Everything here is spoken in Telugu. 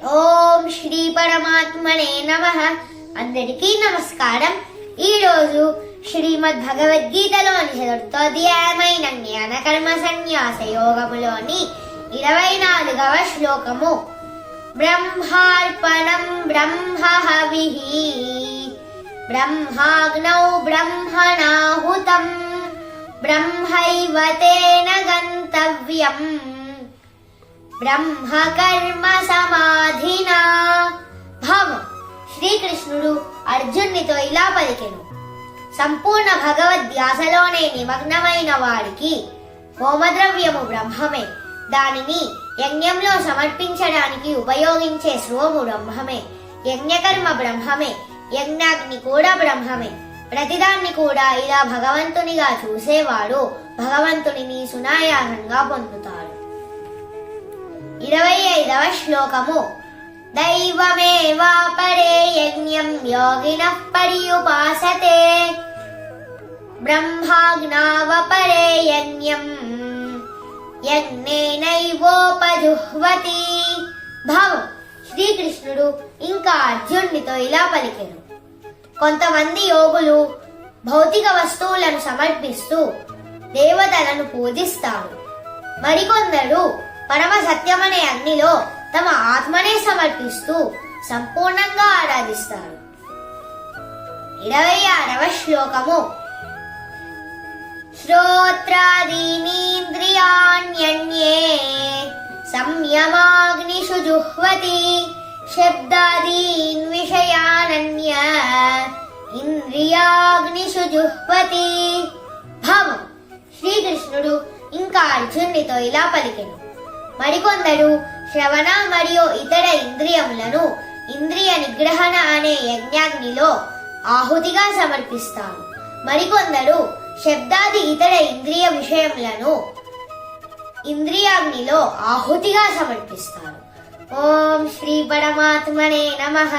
ఓం శ్రీ పరమాత్మనే నమః. అందరికీ నమస్కారం. ఈ రోజు శ్రీమద్ భగవద్గీతలోని చతుర్థోధ్యాయమైన జ్ఞాన కర్మ సన్యాస యోగములోని 24వ శ్లోకము. బ్రహ్మార్పణం బ్రహ్మ హవిః బ్రహ్మాగ్నౌ బ్రహ్మణాహుతం బ్రహ్మైవ తేన గంతవ్యం బ్రహ్మ కర్మ సమాధినా. భావం: శ్రీకృష్ణుడు అర్జునునితో ఇలా పలికెను: సంపూర్ణ భగవద్ధ్యాసలోనే నిమగ్నమైన వాడికి హోమద్రవ్యము బ్రహ్మమే, దానిని యజ్ఞంలో సమర్పించడానికి ఉపయోగించే సోము బ్రహ్మమే, యజ్ఞకర్మ బ్రహ్మమే, యజ్ఞాగ్ని కూడా బ్రహ్మమే. ప్రతిదాన్ని కూడా ఇలా భగవంతునిగా చూసేవాడు భగవంతునిని సునాయాసంగా పొందుతాడు. 25వ శ్లోకము. దైవమేవాపరే యజ్ఞం యోగినః పర్యుపాసతే బ్రహ్మాగ్నావపరే యజ్ఞం యజ్ఞేనైవోపజుహ్వతి. భావం: శ్రీకృష్ణుడు ఇంకా అర్జునునితో ఇలా పలికెను: కొంతమంది యోగులు భౌతిక వస్తువులను సమర్పిస్తూ దేవతలను పూజిస్తారు. మరికొందరు పరమ సత్యమనే అగ్నిలో తమ ఆత్మనే సమర్పిస్తూ సంపూర్ణంగా ఆరాధిస్తారు. 26వ శ్లోకము. శ్రోత్రాదీనీంద్రియాణ్యన్యే సంయమాగ్నిషు జుహ్వతి శబ్దాదీన్ విషయానన్య ఇంద్రియాగ్నిషు జుహ్వతి. భావం: శ్రీకృష్ణుడు ఇంకా అర్జునునితో ఇలా పలికెను: మరికొందరు శ్రవణ మరియు ఇతర ఇంద్రియములను ఇంద్రియ నిగ్రహణ అనే యజ్ఞాగ్నిలో ఆహుతిగా సమర్పిస్తారు. మరికొందరు శబ్దాది ఇతర ఇంద్రియ విషయములను ఇంద్రియాగ్నిలో ఆహుతిగా సమర్పిస్తారు. ఓం శ్రీ పరమాత్మనే నమః.